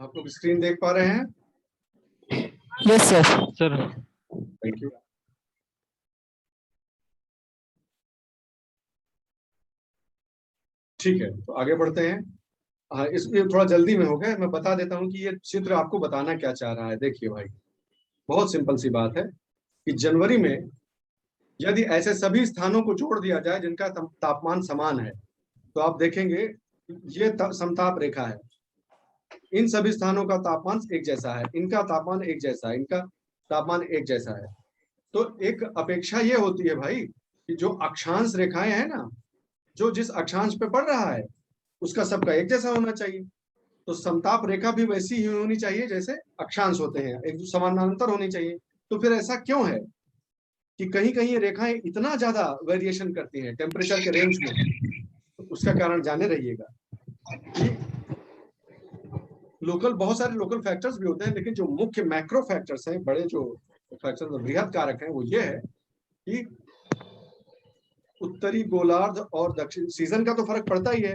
आप लोग स्क्रीन देख पा रहे हैं? Yes sir. Sir thank you. ठीक है, तो आगे बढ़ते हैं। हाँ, इसमें थोड़ा जल्दी में हो गया, मैं बता देता हूँ कि ये चित्र आपको बताना क्या चाह रहा है। देखिए भाई, बहुत सिंपल सी बात है कि जनवरी में यदि ऐसे सभी स्थानों को जोड़ दिया जाए जिनका तापमान समान है, तो आप देखेंगे ये समताप रेखा है। इन सभी स्थानों का तापमान एक जैसा है, इनका तापमान एक जैसा है, इनका तापमान एक जैसा है। तो एक अपेक्षा ये होती है भाई कि जो अक्षांश रेखाएं हैं ना, जो जिस अक्षांश पे पड़ रहा है उसका सबका एक जैसा होना चाहिए। तो समताप रेखा भी वैसी ही होनी चाहिए जैसे अक्षांश होते हैं, एक समानांतर होनी चाहिए। तो फिर ऐसा क्यों है कि कहीं कहीं ये रेखाएं इतना ज्यादा वेरिएशन करती हैं टेम्परेचर के रेंज में? तो उसका कारण जाने रहिएगा कि बहुत सारे लोकल फैक्टर्स भी होते हैं, लेकिन जो मुख्य मैक्रो फैक्टर्स हैं, बड़े जो फैक्टर्स बृहद कारक हैं, वो ये है कि उत्तरी गोलार्ध और दक्षिण सीजन का तो फर्क पड़ता ही है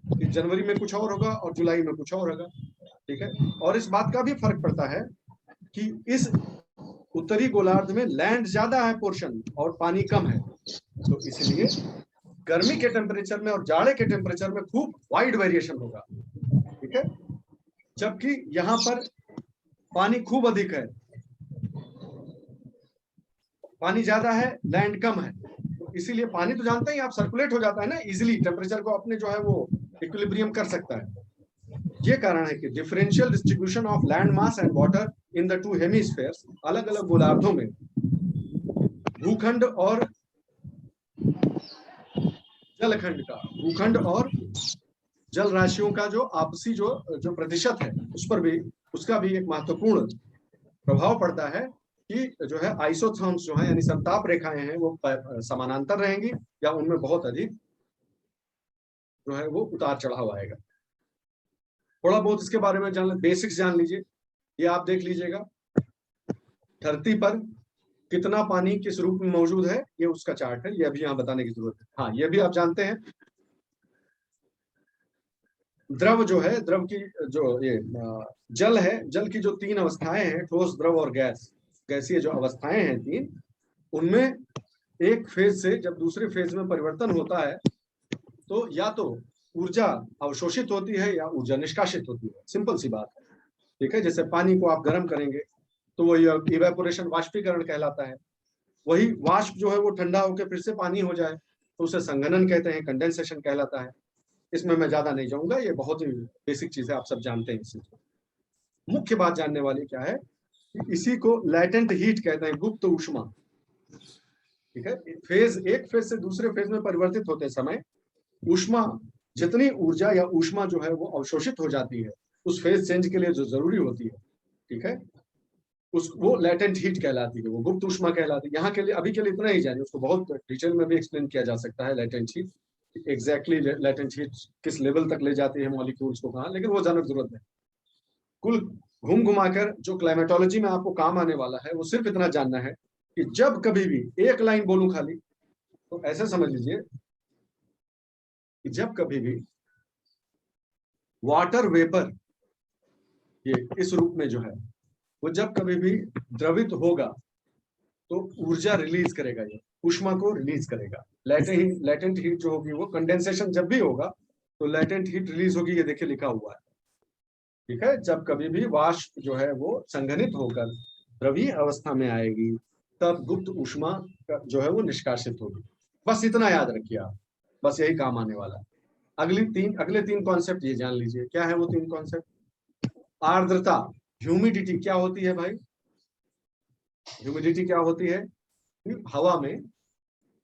कि जनवरी में कुछ और होगा और जुलाई में कुछ और होगा। ठीक है, और इस बात का भी फर्क पड़ता है कि इस उत्तरी गोलार्ध में लैंड ज्यादा है पोर्शन और पानी कम है, तो इसलिए गर्मी के टेम्परेचर में और जाड़े के टेम्परेचर में खूब वाइड वेरिएशन होगा। ठीक है, जबकि यहाँ पर पानी खूब अधिक है, पानी ज्यादा है, लैंड कम है, तो इसीलिए पानी तो जानते ही आप, सर्कुलेट हो जाता है ना इजिली, टेम्परेचर को अपने जो है वो इक्विलिब्रियम कर सकता है। ये कारण है कि differential distribution of land mass and water in the two hemispheres, अलग अलग गोलार्धों में भूखंड और जलखंड का, भूखंड और जल राशियों का जो आपसी जो प्रतिशत है, उस पर भी, उसका भी एक महत्वपूर्ण प्रभाव पड़ता है कि जो है आइसोथर्म्स जो है यानी समताप रेखाएं हैं वो समानांतर रहेंगी या उनमें बहुत अधिक जो है वो उतार चढ़ाव आएगा। थोड़ा बहुत इसके बारे में जान, बेसिक्स जान लीजिए। ये आप देख लीजिएगा, धरती पर कितना पानी किस रूप में मौजूद है, ये उसका चार्ट है, ये अभी यहाँ बताने की जरूरत है। हाँ, ये भी आप जानते हैं, द्रव जो है, द्रव की जो ये जल है, जल की जो तीन अवस्थाएं हैं, ठोस, द्रव और गैस, गैसीय जो अवस्थाएं हैं तीन, उनमें एक फेज से जब दूसरे फेज में परिवर्तन होता है तो या तो ऊर्जा अवशोषित होती है या ऊर्जा निष्कासित होती है। सिंपल सी बात है। ठीक है, जैसे पानी को आप गर्म करेंगे तो वो इवेपोरेशन, वाष्पीकरण कहलाता है। वही वाष्प जो है वो ठंडा होकर फिर से पानी हो जाए तो उसे संघनन कहते हैं, कंडेंसेशन कहलाता है। इसमें मैं ज्यादा नहीं जाऊंगा, ये बहुत ही बेसिक चीज है, आप सब जानते हैं इसे। मुख्य बात जानने वाली क्या है कि इसी को लैटेंट हीट कहते हैं, गुप्त ऊष्मा। ठीक है, एक फेज से दूसरे फेज में परिवर्तित होते समय ऊष्मा, जितनी ऊर्जा या ऊष्मा जो है वो अवशोषित हो जाती है उस फेज चेंज के लिए जो जरूरी होती है, ठीक है, वो लैटेंट हीट कहलाती है, वो गुप्त ऊष्मा कहलाती है। यहाँ के लिए अभी के लिए इतना ही जानिए, उसको बहुत डिटेल में भी एक्सप्लेन किया जा सकता है latent heat, exactly latent heat किस लेवल तक ले जाती है मॉलिक्यूल्स को कहाँ, लेकिन वो जानने की जरूरत नहीं। कुल घूम घुमाकर जो क्लाइमेटोलॉजी में आपको काम आने वाला है वो सिर्फ इतना जानना है कि जब कभी भी, एक लाइन बोलूं खाली, तो ऐसे समझ लीजिए कि जब कभी भी वाटर वेपर, ये इस रूप में जो है वो जब कभी भी द्रवित होगा तो ऊर्जा रिलीज करेगा, ये ऊष्मा को रिलीज करेगा। लैटेंट हीट जो होगी वो कंडेंसेशन जब भी होगा तो लैटेंट हीट रिलीज होगी, ये देखिए लिखा हुआ है। ठीक है, जब कभी भी वाष्प जो है वो संघनित होकर द्रवीय अवस्था में आएगी तब गुप्त ऊष्मा जो है वो निष्कासित होगी। बस इतना याद रखिए आप, बस यही काम आने वाला है। अगले तीन कॉन्सेप्ट ये जान लीजिए। क्या है वो तीन कॉन्सेप्ट? आर्द्रता, ह्यूमिडिटी क्या होती है भाई? ह्यूमिडिटी क्या होती है? हवा में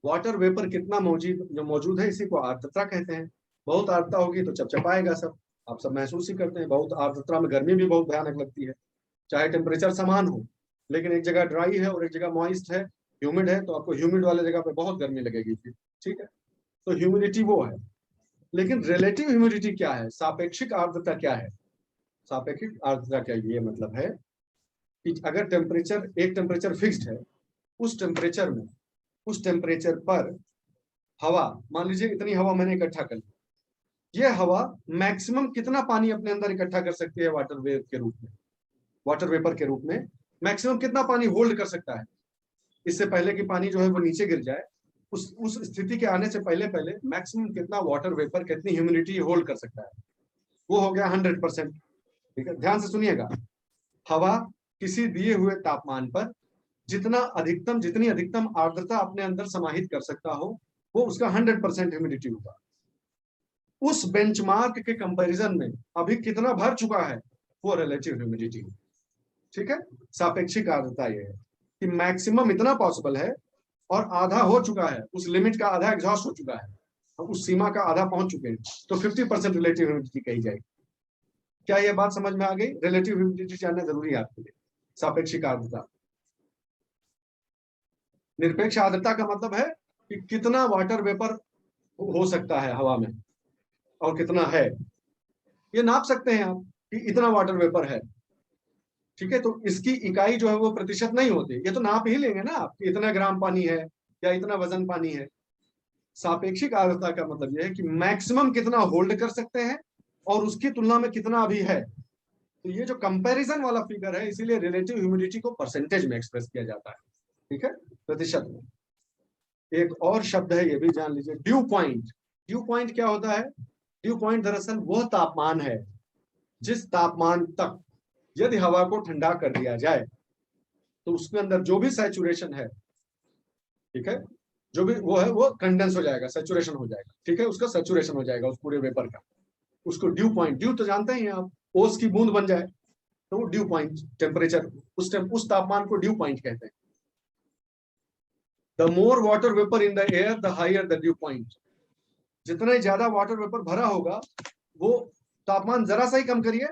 वाटर वेपर कितना मौजूद है, इसी को आर्द्रता कहते हैं। बहुत आर्द्रता होगी तो चपचपाएगा सब, आप सब महसूस ही करते हैं। बहुत आर्द्रता में गर्मी भी बहुत भयानक लगती है, चाहे टेम्परेचर समान हो, लेकिन एक जगह ड्राई है और एक जगह मॉइस्ट है, ह्यूमिड है, तो आपको ह्यूमिड वाले जगह पे बहुत गर्मी लगेगी फिर। ठीक है, तो ह्यूमिडिटी वो है। लेकिन रिलेटिव ह्यूमिडिटी क्या है, सापेक्षिक आर्द्रता क्या है? सापेक्षिक आर्द्रता का ये मतलब है कि अगर एक टेम्परेचर फिक्स्ड है, उस टेम्परेचर पर हवा, मान लीजिए इतनी हवा मैंने इकट्ठा कर ली, ये हवा मैक्सिमम कितना पानी अपने अंदर इकट्ठा कर सकती है वाटर वेव के रूप में, वाटर वेपर के रूप में मैक्सिमम कितना पानी होल्ड कर सकता है। इससे पहले कि पानी जो है वो नीचे गिर जाए, उस स्थिति के आने से पहले पहले मैक्सिमम कितना वाटर वेपर, कितनी ह्यूमिडिटी होल्ड कर सकता है, वो हो गया 100%। ठीक है, ध्यान से सुनिएगा। हवा किसी दिए हुए तापमान पर जितनी अधिकतम आर्द्रता अपने अंदर समाहित कर सकता हो, वो उसका 100% ह्यूमिडिटी होगा। उस बेंचमार्क के कंपैरिजन में अभी कितना भर चुका है, वो रिलेटिव ह्यूमिडिटी। ठीक है, सापेक्षिक आर्द्रता ये है कि मैक्सिमम इतना पॉसिबल है और आधा हो चुका है, उस लिमिट का आधा एग्जॉस्ट हो चुका है, हम उस सीमा का आधा पहुंच चुके हैं, तो 50% रिलेटिव ह्यूमिडिटी कही जाएगी। क्या यह बात समझ में आ गई? रिलेटिव ह्यूमिडिटी जानना जरूरी है आपके लिए। सापेक्षिक आर्द्रता, निरपेक्ष आर्द्रता का मतलब है कि कितना वाटर वेपर हो सकता है हवा में और कितना है, ये नाप सकते हैं आप कि इतना वाटर वेपर है। ठीक है, तो इसकी इकाई जो है वो प्रतिशत नहीं होती, ये तो नाप ही लेंगे ना आप कि इतना ग्राम पानी है या इतना वजन पानी है। सापेक्षिक आर्द्रता का मतलब यह है कि मैक्सिमम कितना होल्ड कर सकते हैं और उसकी तुलना में कितना अभी है। तो ये जो कंपैरिजन वाला फिगर है, इसीलिए रिलेटिव ह्यूमिडिटी को परसेंटेज में एक्सप्रेस किया जाता है। ठीक है, प्रतिशत में। एक और शब्द है, ये भी जान लीजिए, ड्यू पॉइंट। ड्यू पॉइंट क्या होता है? ड्यू पॉइंट दरअसल वह तापमान है जिस तापमान तक यदि हवा को ठंडा कर दिया जाए तो उसके अंदर जो भी सैचुरेशन है, ठीक है, जो भी वो है वो कंडेंस हो जाएगा, सैचुरेशन हो जाएगा। ठीक है, उसका सैचुरेशन हो जाएगा उस पूरे वेपर का। उसको ड्यू पॉइंट, ड्यू तो जानते ही हैं आप, ओस की बूंद बन जाए तो वो ड्यू पॉइंट टेम्परेचर, उस तापमान को ड्यू पॉइंट कहते हैं। The more water vapour in the air the higher the dew point. जितना ही ज्यादा वाटर वेपर भरा होगा, वो तापमान जरा सा ही कम करिए,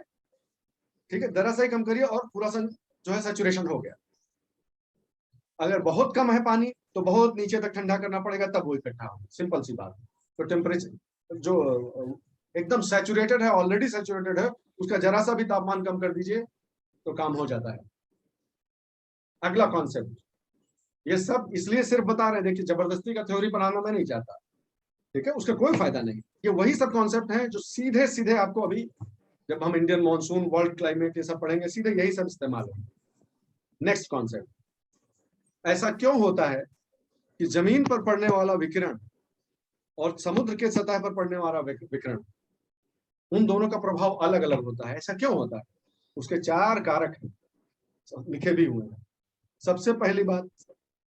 ठीक है, जरा सा ही कम करिए और पूरा सा जो है सैचुरेशन हो गया। अगर बहुत कम है पानी तो बहुत नीचे तक ठंडा करना पड़ेगा, तब वो इकट्ठा हो, सिंपल सी बात। तो टेम्परेचर जो एकदम सैचुरेटेड है, ऑलरेडी सैचुरेटेड है, उसका जरा सा भी तापमान कम कर दीजिए तो काम हो जाता है। अगला कॉन्सेप्ट, ये सब इसलिए सिर्फ बता रहे हैं, देखिए जबरदस्ती का थ्योरी बनाना मैं नहीं चाहता, ठीक है, उसका कोई फायदा नहीं। ये वही सब कॉन्सेप्ट हैं जो सीधे सीधे आपको अभी जब हम इंडियन मानसून, वर्ल्ड क्लाइमेट ये सब पढ़ेंगे, सीधे यही सब इस्तेमाल है। नेक्स्ट कॉन्सेप्ट, ऐसा क्यों होता है कि जमीन पर पड़ने वाला विकिरण और समुद्र के सतह पर पड़ने वाला विकिरण, उन दोनों का प्रभाव अलग अलग होता है? ऐसा क्यों होता है? उसके 4 कारक हैं, लिखे भी हुए हैं। सबसे पहली बात,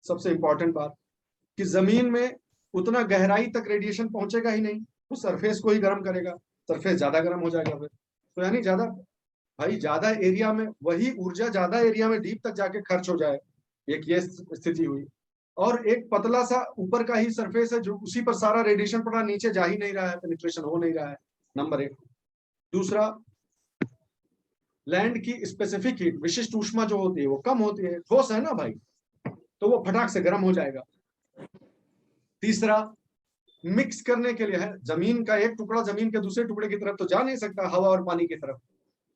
सबसे इंपॉर्टेंट बात, कि जमीन में उतना गहराई तक रेडिएशन पहुंचेगा ही नहीं, वो सरफेस को ही गर्म करेगा, सरफेस ज्यादा गर्म हो जाएगा फिर। तो यानी ज्यादा, भाई ज्यादा एरिया में वही ऊर्जा ज्यादा एरिया में डीप तक जाके खर्च हो जाए, एक ये स्थिति हुई। और एक पतला सा ऊपर का ही सरफेस है जो उसी पर सारा रेडिएशन पड़ा, नीचे जा ही नहीं रहा है, पेनिट्रेशन हो नहीं रहा है, नंबर 1। दूसरा, लैंड की स्पेसिफिक हीट, विशिष्ट ऊष्मा जो होती है वो कम होती है, ठोस है ना भाई, तो वो फटाक से गर्म हो जाएगा। तीसरा, मिक्स करने के लिए है, जमीन का एक टुकड़ा जमीन के दूसरे टुकड़े की तरफ तो जा नहीं सकता, हवा और पानी की तरफ।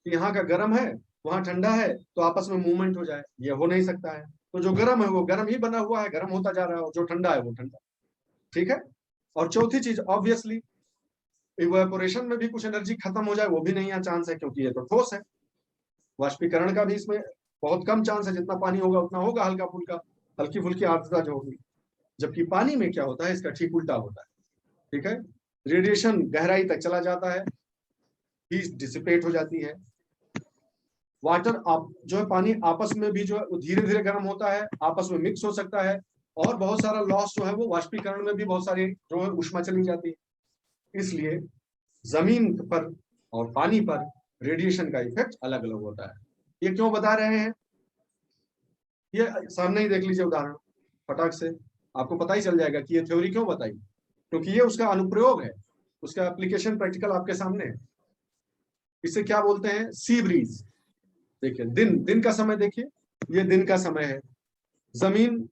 यहाँ का गर्म है, वहां ठंडा है, तो आपस में मूवमेंट हो जाए, ये हो नहीं सकता है। तो जो गर्म है वो गर्म ही बना हुआ है, गर्म होता जा रहा है, और जो ठंडा है वो ठंडा। ठीक है। और चौथी चीज, ऑब्वियसली इवेपोरेशन में भी कुछ एनर्जी खत्म हो जाए, वो भी नहीं है चांस है, क्योंकि ये तो ठोस है। वाष्पीकरण का भी इसमें बहुत कम चांस है, जितना पानी होगा उतना होगा हल्का फुल्का, हल्की फुल्की आर्द्रता जो होगी। जबकि पानी में क्या होता है, इसका ठीक उल्टा होता है। ठीक है, रेडिएशन गहराई तक चला जाता है, हीट डिसिपेट हो जाती है, वाटर आप जो है पानी आपस में भी जो है धीरे धीरे गर्म होता है, आपस में मिक्स हो सकता है, और बहुत सारा लॉस जो है वो वाष्पीकरण में भी बहुत सारी जो है ऊष्मा चली जाती है। इसलिए जमीन पर और पानी पर रेडिएशन का इफेक्ट अलग अलग होता है। ये क्यों बता रहे हैं, ये सामने ही देख लीजिए उदाहरण, फटाक से आपको पता ही चल जाएगा कि ये थ्योरी क्यों बताई, क्योंकि ये उसका अनुप्रयोग है, उसका एप्लीकेशन प्रैक्टिकल आपके सामने है। इसे क्या बोलते हैं, सी ब्रीज। देखिए दिन का समय, देखिए ये दिन का समय है, जमीन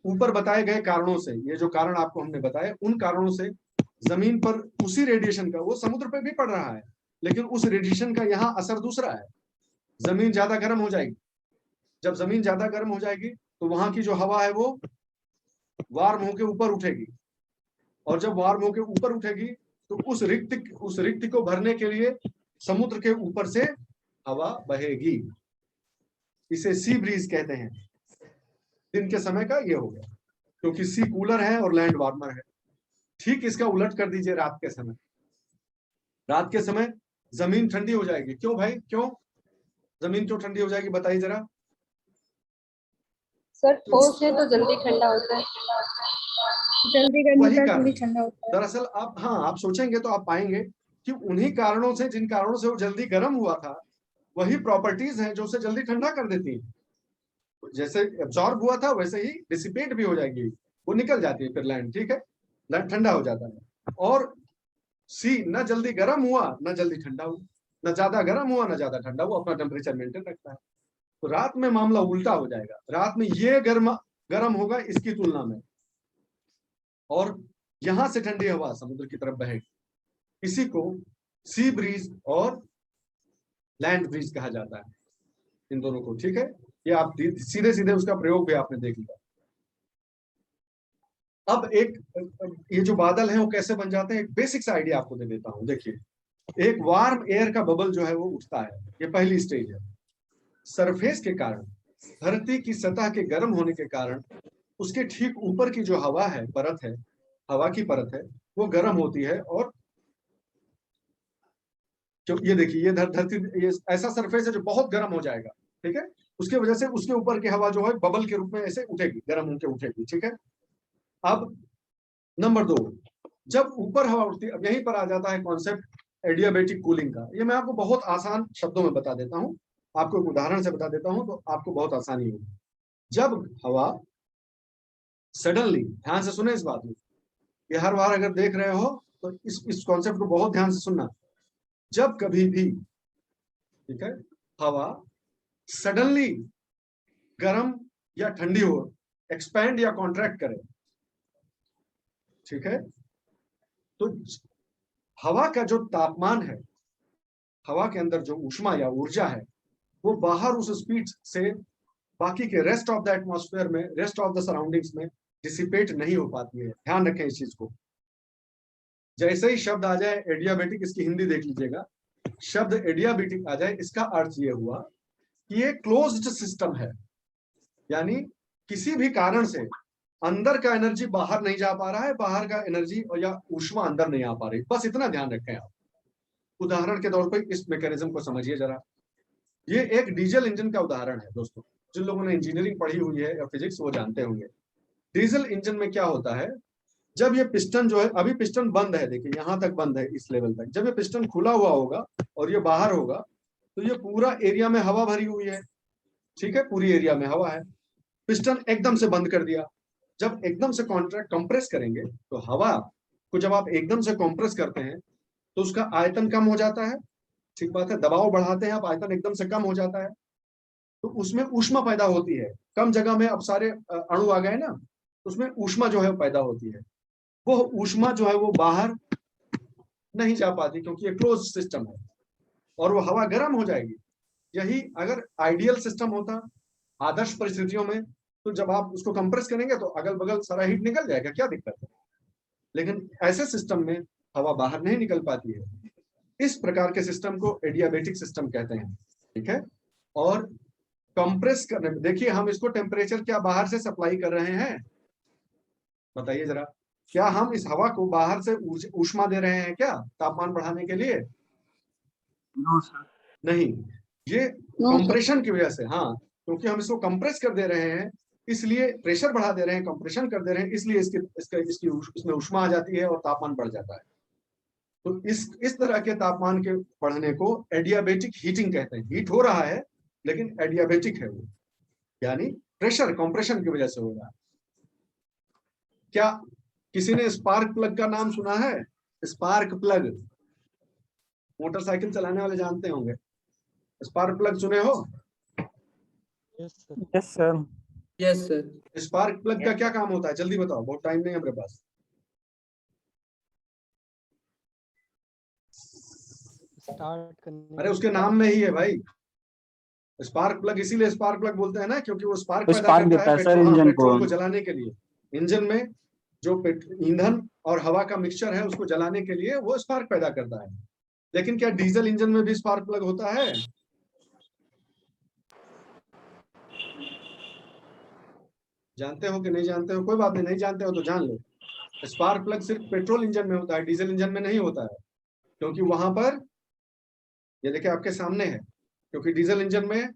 ऊपर बताए गए कारणों से, ये जो कारण आपको हमने बताए उन कारणों से जमीन पर उसी रेडिएशन का, वो समुद्र पे भी पड़ रहा है, लेकिन उस रेडिएशन का यहाँ असर दूसरा है। जमीन ज्यादा गर्म हो जाएगी, जब जमीन ज्यादा गर्म हो जाएगी तो वहां की जो हवा है वो वार्म होकर ऊपर उठेगी, और जब वार्म होकर ऊपर उठेगी तो उस रिक्ति को भरने के लिए समुद्र के ऊपर से हवा बहेगी, इसे सी ब्रीज कहते हैं। दिन के समय का ये हो गया, क्योंकि सी कूलर है और लैंड वार्मर है। ठीक इसका उलट कर दीजिए रात के समय। रात के समय जमीन ठंडी हो जाएगी। क्यों भाई, क्यों जमीन क्यों ठंडी हो जाएगी, बताइए जरा। सर ठोस है तो जल्दी ठंडा होता है, जल्दी गर्म वही होता है, कारण जल्दी ठंडा होता है। दरअसल आप, हाँ, आप सोचेंगे तो आप पाएंगे कि उन्हीं कारणों से, जिन कारणों से वो जल्दी गर्म हुआ था, वही प्रॉपर्टीज हैं जो उसे जल्दी ठंडा कर देती हैं। जैसे एब्जॉर्ब हुआ था वैसे ही डिसिपेट भी हो जाएगी, वो निकल जाती है फिर लैंड, ठीक है, लैंड ठंडा हो जाता है। और सी न जल्दी गर्म हुआ न जल्दी ठंडा हुआ, न ज्यादा गर्म हुआ न ज्यादा ठंडा हुआ, अपना टेम्परेचर मेंटेन रखता है। तो रात में मामला उल्टा हो जाएगा, रात में ये गर्म होगा इसकी तुलना में, और यहां से ठंडी हवा समुद्र की तरफ बहेगी। इसी को सी ब्रीज और लैंड ब्रीज कहा जाता है, इन दोनों को, ठीक है। ये आप सीधे सीधे उसका प्रयोग भी आपने देख लिया। अब एक ये जो बादल हैं वो कैसे बन जाते हैं, एक बेसिक सा आइडिया आपको दे देता हूं। देखिए, एक वार्म एयर का बबल जो है वो उठता है, ये पहली स्टेज है। सरफेस के कारण, धरती की सतह के गर्म होने के कारण, उसके ठीक ऊपर की जो हवा है, परत है, हवा की परत है, वो गर्म होती है। और जो ये देखिए, ये धरती, ये ऐसा सरफेस है जो बहुत गर्म हो जाएगा, ठीक है। उसके वजह से उसके ऊपर की हवा जो है बबल के रूप में ऐसे उठेगी, गर्म होकर उठेगी, ठीक है। अब नंबर 2, जब ऊपर हवा उठती है, अब यहीं पर आ जाता है कॉन्सेप्ट एडियाबेटिक कूलिंग का। ये मैं आपको बहुत आसान शब्दों में बता देता हूं, आपको एक उदाहरण से बता देता हूं तो आपको बहुत आसानी होगी। जब हवा सडनली, ध्यान से सुने इस बात में, ये हर बार अगर देख रहे हो तो इस कॉन्सेप्ट को बहुत ध्यान से सुनना। जब कभी भी, ठीक है, हवा सडनली गर्म या ठंडी हो, एक्सपैंड या कॉन्ट्रैक्ट करे, ठीक है, तो हवा का जो तापमान है, हवा के अंदर जो ऊष्मा या ऊर्जा है, वो बाहर उस स्पीड से बाकी के रेस्ट ऑफ द एटमॉस्फेयर में, रेस्ट ऑफ द सराउंडिंग्स में डिसिपेट नहीं हो पाती है। ध्यान रखें इस चीज को। जैसे ही शब्द आ जाए एडियाबेटिक, इसकी हिंदी देख लीजिएगा, शब्द एडियाबेटिक आ जाए, इसका अर्थ ये हुआ कि ये क्लोज्ड सिस्टम है, यानी किसी भी कारण से अंदर का एनर्जी बाहर नहीं जा पा रहा है, बाहर का एनर्जी और या ऊष्मा अंदर नहीं आ पा रही। बस इतना ध्यान रखें आप। उदाहरण के तौर पर इस मैकेनिज्म को समझिए जरा। ये एक डीजल इंजन का उदाहरण है दोस्तों। जिन लोगों ने इंजीनियरिंग पढ़ी हुई है या फिजिक्स, वो जानते होंगे। डीजल इंजन में क्या होता है, जब ये पिस्टन जो है, अभी पिस्टन बंद है, देखिए यहां तक बंद है, इस लेवल तक, जब ये पिस्टन खुला हुआ होगा और ये बाहर होगा, तो ये पूरा एरिया में हवा भरी हुई है, ठीक है, पूरी एरिया में हवा है। पिस्टन एकदम से बंद कर दिया, जब एकदम से कंप्रेस करेंगे, तो हवा को जब आप एकदम से कंप्रेस करते हैं तो उसका आयतन कम हो जाता है, ठीक बात है। दबाव बढ़ाते हैं आप, आयतन एकदम से कम हो जाता है, तो उसमें ऊष्मा पैदा होती है। कम जगह में अब सारे अणु आ गए ना, उसमें ऊष्मा जो है पैदा होती है। वो ऊष्मा जो है वो बाहर नहीं जा पाती, क्योंकि ये क्लोज सिस्टम है, और वो हवा गर्म हो जाएगी। यही अगर आइडियल सिस्टम होता, आदर्श परिस्थितियों में, तो जब आप उसको कंप्रेस करेंगे तो अगल बगल सारा हीट निकल जाएगा, क्या दिक्कत है। लेकिन ऐसे सिस्टम में हवा बाहर नहीं निकल पाती है। इस प्रकार के सिस्टम को एडियाबेटिक सिस्टम कहते हैं, ठीक है। और कंप्रेस करने में देखिए, हम इसको टेम्परेचर क्या बाहर से सप्लाई कर रहे हैं, बताइए जरा। क्या हम इस हवा को बाहर से ऊष्मा दे रहे हैं क्या, तापमान बढ़ाने के लिए? No sir. नहीं, ये कंप्रेशन की वजह से, हाँ, क्योंकि हम इसको कंप्रेस कर दे रहे हैं, इसलिए प्रेशर बढ़ा दे रहे हैं, कंप्रेशन कर दे रहे हैं, इसलिए इसमें ऊष्मा आ जाती है और तापमान बढ़ जाता है। तो इस तरह के तापमान के बढ़ने को एडियाबेटिक हीटिंग कहते हैं। हीट हो रहा है लेकिन एडियाबेटिक है वो, यानी प्रेशर कंप्रेशन की वजह से हो रहा है। क्या किसी ने स्पार्क प्लग का नाम सुना है? स्पार्क प्लग, मोटरसाइकिल चलाने वाले जानते होंगे। स्पार्क प्लग सुने हो? Yes sir. Yes sir. Spark plug का क्या काम होता है, जल्दी बताओ, बहुत टाइम नहीं है मेरे पास। अरे उसके नाम में ही है भाई, स्पार्क प्लग। इसीलिए स्पार्क प्लग बोलते हैं ना, क्योंकि वो स्पार्क पैदा करता है देता है सर इंजन पेट्रोल को जलाने के लिए। इंजन में जो ईंधन और हवा का मिक्सचर है उसको जलाने के लिए वो स्पार्क पैदा करता है। लेकिन क्या डीजल इंजन में भी स्पार्क प्लग होता है? जानते हो कि नहीं जानते हो? कोई बात नहीं, नहीं जानते हो तो जान लो। स्पार्क प्लग सिर्फ पेट्रोल इंजन में होता है, डीजल इंजन में नहीं होता है। क्योंकि वहां पर ये देखिए आपके सामने है, क्योंकि डीजल इंजन में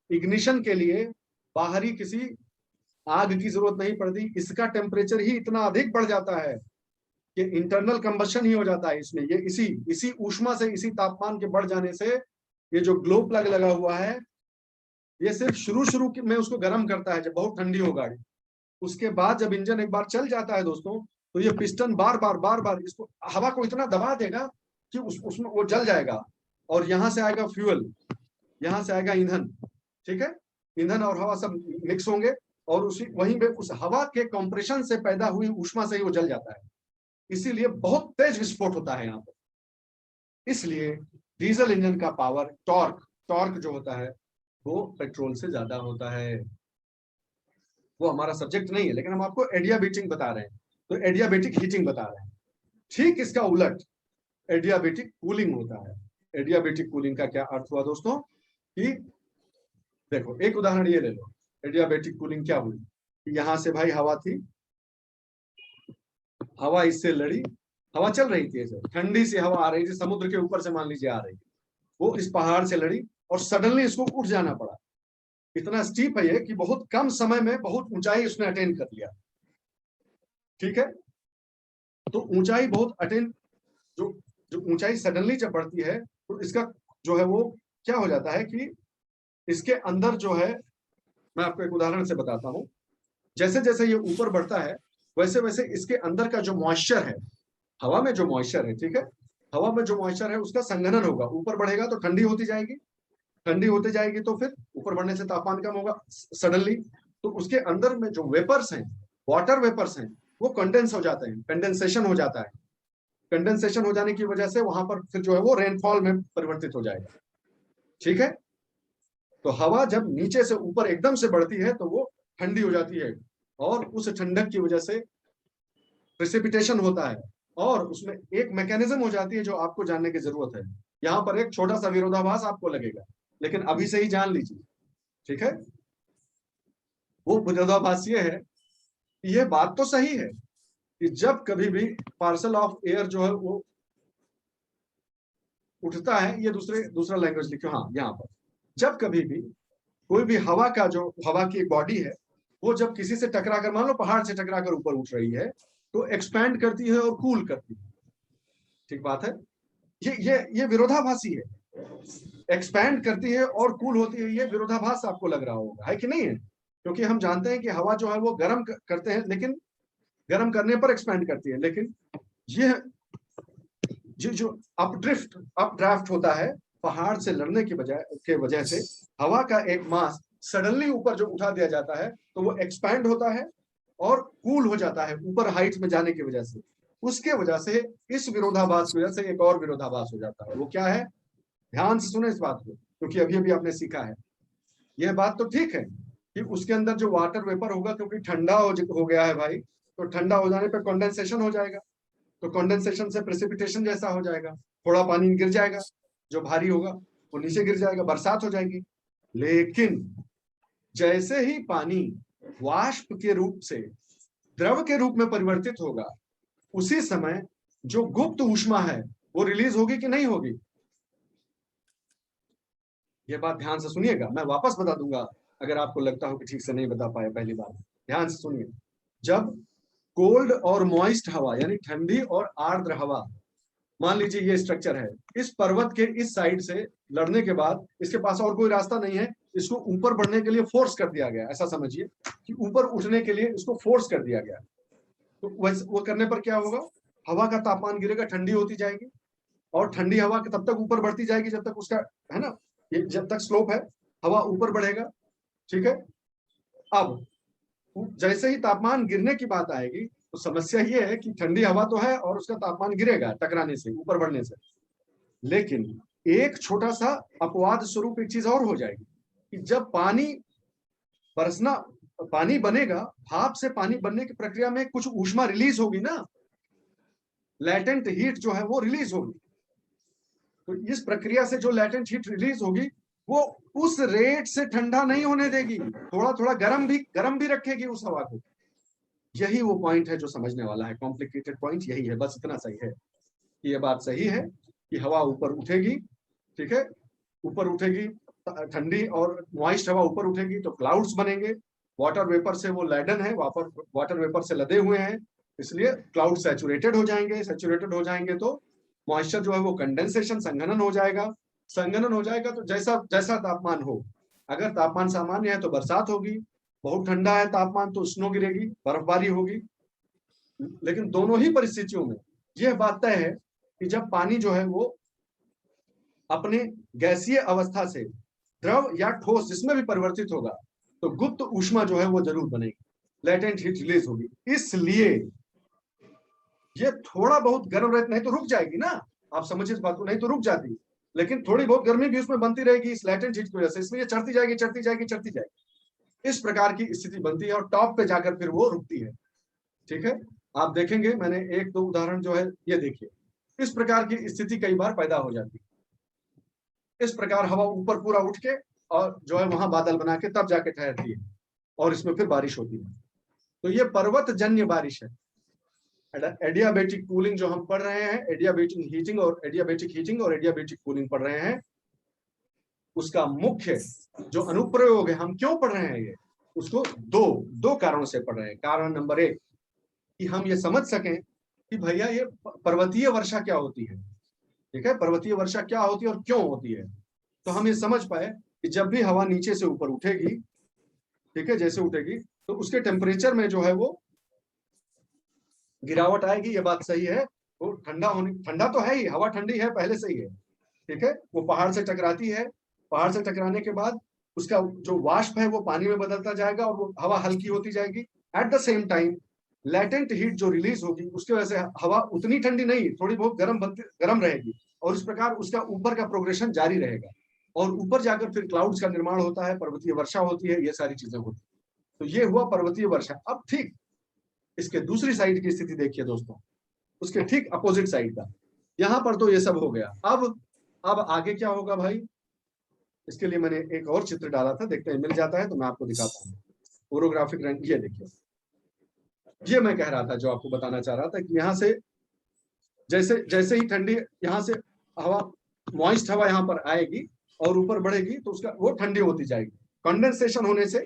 इग्निशन के लिए बाहरी किसी आग की जरूरत नहीं पड़ती। इसका टेम्परेचर ही इतना अधिक बढ़ जाता है कि इंटरनल कंबशन ही हो जाता है इसमें। ये इसी इसी ऊष्मा से, इसी तापमान के बढ़ जाने से ये जो ग्लो प्लग लगा हुआ है ये सिर्फ शुरू में उसको गर्म करता है जब बहुत ठंडी हो गाड़ी। उसके बाद जब इंजन एक बार चल जाता है दोस्तों, तो ये पिस्टन बार बार इसको हवा को इतना दबा देगा कि उसमें वो जल जाएगा, और यहां से आएगा फ्यूल, यहां से आएगा ईंधन। ठीक है, ईंधन और हवा सब मिक्स होंगे और उसी वहीं पे उस हवा के कंप्रेशन से पैदा हुई ऊष्मा से ही वो जल जाता है। इसीलिए बहुत तेज विस्फोट होता है यहाँ पर। इसलिए डीजल इंजन का पावर, टॉर्क जो होता है वो पेट्रोल से ज्यादा होता है। वो हमारा सब्जेक्ट नहीं है, लेकिन हम आपको एडियाबेटिक बता रहे हैं, तो एडियाबेटिक हीटिंग बता रहे हैं। ठीक इसका उलट एडियाबेटिक कूलिंग होता है। एडियाबेटिक कूलिंग का क्या अर्थ हुआ दोस्तों? कि देखो एक उदाहरण ये ले लो, एडियाबेटिक कूलिंग क्या हुई? यहां से भाई हवा थी, हवा इससे लड़ी, हवा चल रही थी, ऐसे ठंडी सी हवा आ रही थी समुद्र के ऊपर से, मान लीजिए आ रही, वो इस पहाड़ से लड़ी और सडनली इसको उठ जाना पड़ा। इतना स्टीप है ये कि बहुत कम समय में बहुत ऊंचाई उसने अटेन कर लिया। ठीक है, तो ऊंचाई बहुत अटेन, जो ऊंचाई सडनली जब बढ़ती है तो इसका जो है वो क्या हो जाता है कि इसके अंदर जो है, मैं आपको एक उदाहरण से बताता हूं। जैसे जैसे ये ऊपर बढ़ता है वैसे वैसे इसके अंदर का जो मॉइस्चर है, हवा में जो मॉइस्चर है, ठीक है, हवा में जो मॉइस्चर है उसका संघनन होगा। ऊपर बढ़ेगा तो ठंडी होती जाएगी, ठंडी होती जाएगी तो फिर ऊपर बढ़ने से तापमान कम होगा सडनली। तो उसके अंदर में जो वेपर्स हैं, वाटर वेपर्स हैं, वो कंडेंस हो जाते हैं, कंडेंसेशन हो जाता है। कंडेंसेशन हो जाने की वजह से वहां पर फिर जो है वो रेनफॉल में परिवर्तित हो जाएगा। ठीक है, तो हवा जब नीचे से ऊपर एकदम से बढ़ती है तो वो ठंडी हो जाती है, और उस ठंडक की वजह से प्रेसिपिटेशन होता है, और उसमें एक मैकेनिज्म हो जाती है जो आपको जानने की जरूरत है। यहाँ पर एक छोटा सा विरोधाभास आपको लगेगा, लेकिन अभी से ही जान लीजिए। ठीक है, वो विरोधाभास ये है, ये बात तो सही है कि जब कभी भी पार्सल ऑफ एयर जो है वो उठता है, ये दूसरा लैंग्वेज लिखो, हाँ यहाँ पर, जब कभी भी कोई भी हवा का जो हवा की एक बॉडी है वो जब किसी से टकराकर, मान लो पहाड़ से टकराकर ऊपर उठ रही है, तो एक्सपैंड करती है और कूल करती है। ठीक बात है, ये विरोधाभासी है। एक्सपैंड करती है और कूल होती है, ये विरोधाभास आपको लग रहा होगा, है कि नहीं है? क्योंकि हम जानते हैं कि हवा जो है वो गर्म करते हैं, लेकिन गर्म करने पर एक्सपैंड करती है। लेकिन ये जो अपड्राफ्ट होता है, पहाड़ से लड़ने की वजह से हवा का एक मास सडनली ऊपर जो उठा दिया जाता है तो वो एक्सपैंड होता है और कूल हो जाता है ऊपर हाइट में जाने की वजह से। उसके वजह से इस विरोधाभास की वजह से एक और विरोधाभास हो जाता है। वो क्या है? ध्यान से सुने इस बात को, क्योंकि अभी अभी आपने सीखा है। यह बात तो ठीक है कि उसके अंदर जो वाटर वेपर होगा, क्योंकि ठंडा हो गया है भाई, तो ठंडा हो जाने पर कंडेंसेशन हो जाएगा, तो कंडेंसेशन से प्रेसिपिटेशन जैसा हो जाएगा, थोड़ा पानी गिर जाएगा, जो भारी होगा वो नीचे गिर जाएगा, बरसात हो जाएगी। लेकिन जैसे ही पानी वाष्प के रूप से द्रव के रूप में परिवर्तित होगा, उसी समय जो गुप्त ऊष्मा है वो रिलीज होगी कि नहीं होगी? ये बात ध्यान से सुनिएगा, मैं वापस बता दूंगा अगर आपको लगता हो कि ठीक से नहीं बता पाया पहली बार। ध्यान से सुनिए, जब कोल्ड और मॉइस्ट हवा यानी ठंडी और आर्द्र हवा, मान लीजिए ये स्ट्रक्चर है, इस पर्वत के इस साइड से लड़ने के बाद इसके पास और कोई रास्ता नहीं है, इसको ऊपर बढ़ने के लिए फोर्स कर दिया गया। ऐसा समझिए कि ऊपर उठने के लिए इसको फोर्स कर दिया गया। तो वो करने पर क्या होगा? हवा का तापमान गिरेगा, ठंडी होती जाएगी, और ठंडी हवा तब तक ऊपर बढ़ती जाएगी जब तक उसका, है ना, ये जब तक स्लोप है हवा ऊपर बढ़ेगा। ठीक है, अब जैसे ही तापमान गिरने की बात आएगी तो समस्या ये है कि ठंडी हवा तो है और उसका तापमान गिरेगा टकराने से, ऊपर बढ़ने से। लेकिन एक छोटा सा अपवाद स्वरूप एक चीज और हो जाएगी कि जब पानी बरसना पानी बनेगा, भाप से पानी बनने की प्रक्रिया में कुछ ऊष्मा रिलीज होगी ना, लैटेंट हीट जो है वो रिलीज होगी। तो इस प्रक्रिया से जो लैटेंट हीट रिलीज होगी वो उस रेट से ठंडा नहीं होने देगी, थोड़ा थोड़ा गर्म भी रखेगी उस हवा को। यही वो पॉइंट है जो समझने वाला है, कॉम्प्लिकेटेड पॉइंट यही है, बस इतना सही है कि ये बात सही है कि हवा ऊपर उठेगी, ठीक है, ऊपर उठेगी ठंडी और मॉइस्ट हवा ऊपर उठेगी तो क्लाउड्स बनेंगे। वाटर वेपर से वो लैडन है, वाटर वेपर से लदे हुए हैं, इसलिए क्लाउड सैचुरेटेड हो जाएंगे। सैचुरेटेड हो जाएंगे तो मॉइस्चर जो है वो कंडेंसेशन, संघनन हो जाएगा। संघनन हो जाएगा तो जैसा जैसा तापमान हो, अगर तापमान सामान्य है तो बरसात होगी, बहुत ठंडा है तापमान तो स्नो गिरेगी, बर्फबारी होगी। लेकिन दोनों ही परिस्थितियों में यह बात तय है कि जब पानी जो है वो अपने गैसीय अवस्था से द्रव या ठोस जिसमें भी परिवर्तित होगा तो गुप्त ऊष्मा जो है वो जरूर बनेगी, लेटेंट हीट रिलीज होगी। इसलिए ये थोड़ा बहुत गर्म रहता, नहीं तो रुक जाएगी ना, आप समझिए इस बात को, नहीं तो रुक जाती, लेकिन थोड़ी बहुत गर्मी भी उसमें बनती रहेगी इस लेटेंट हीट की वजह से, इसलिए चढ़ती जाएगी चढ़ती जाएगी चढ़ती जाएगी, इस प्रकार की स्थिति बनती है और टॉप पे जाकर फिर वो रुकती है। ठीक है, आप देखेंगे मैंने एक दो उदाहरण जो है ये देखिए, इस प्रकार की स्थिति कई बार पैदा हो जाती है। इस प्रकार हवा ऊपर पूरा उठ के और जो है वहां बादल बना के तब जाके ठहरती है और इसमें फिर बारिश होती है। तो ये पर्वत जन्य बारिश है। एडियाबेटिक कूलिंग जो हम पढ़ रहे हैं, एडियाबेटिक हीटिंग और एडियाबेटिक कूलिंग पढ़ रहे हैं, उसका मुख्य जो अनुप्रयोग है, हम क्यों पढ़ रहे हैं ये, उसको दो कारणों से पढ़ रहे हैं। कारण नंबर 1 कि हम ये समझ सकें कि भैया ये पर्वतीय वर्षा क्या होती है, ठीक है, पर्वतीय वर्षा क्या होती है और क्यों होती है। तो हम ये समझ पाए कि जब भी हवा नीचे से ऊपर उठेगी, ठीक है, जैसे उठेगी तो उसके टेम्परेचर में जो है वो गिरावट आएगी, ये बात सही है। वो ठंडा तो है ही, हवा ठंडी है पहले से ही है, ठीक है, वो पहाड़ से टकराती है, पहाड़ से टकराने के बाद उसका जो वाष्प है वो पानी में बदलता जाएगा और वो हवा हल्की होती जाएगी। At the same time latent heat जो रिलीज होगी उसकी वजह से हवा उतनी ठंडी नहीं, थोड़ी बहुत गर्म रहेगी और इस प्रकार उसका ऊपर का प्रोग्रेशन जारी रहेगा और ऊपर जाकर फिर क्लाउड्स का निर्माण होता है, पर्वतीय वर्षा होती है, ये सारी चीजें होती है। तो ये हुआ पर्वतीय वर्षा। अब ठीक इसके दूसरी साइड की स्थिति देखिए दोस्तों, उसके ठीक अपोजिट साइड का, यहां पर तो ये सब हो गया। अब आगे क्या होगा भाई, इसके लिए मैंने एक और चित्र डाला था, देखते हैं मिल जाता है तो मैं आपको दिखाता हूँ। ओरोग्राफिक रंग, ये देखिए, ये मैं कह रहा था, जो आपको बताना चाह रहा था कि यहाँ से जैसे जैसे ही ठंडी यहाँ से हवा, मॉइस्ट हवा यहाँ पर आएगी और ऊपर बढ़ेगी तो उसका वो ठंडी होती जाएगी। कंडेंसेशन होने से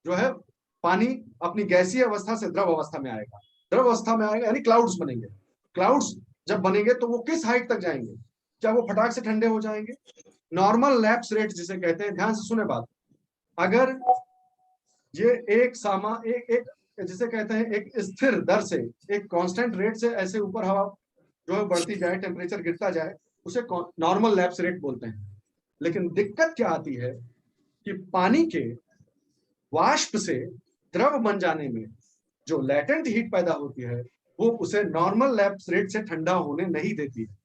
जो है पानी अपनी गैसीय अवस्था से द्रव अवस्था में आएगा, द्रव अवस्था में आएगा यानी क्लाउड्स बनेंगे। क्लाउड्स जब बनेंगे तो वो किस हाइट तक जाएंगे, क्या वो फटाक से ठंडे हो जाएंगे? नॉर्मल लैप्स रेट जिसे कहते हैं, ध्यान से सुने बात, अगर ये एक जिसे कहते हैं एक स्थिर दर से, एक कांस्टेंट रेट से ऐसे ऊपर हवा जो है बढ़ती जाए, टेम्परेचर गिरता जाए, उसे नॉर्मल लैप्स रेट बोलते हैं। लेकिन दिक्कत क्या आती है कि पानी के वाष्प से द्रव बन जाने में जो लेटेंट हीट पैदा होती है वो उसे नॉर्मल लैप्स रेट से ठंडा होने नहीं देती है।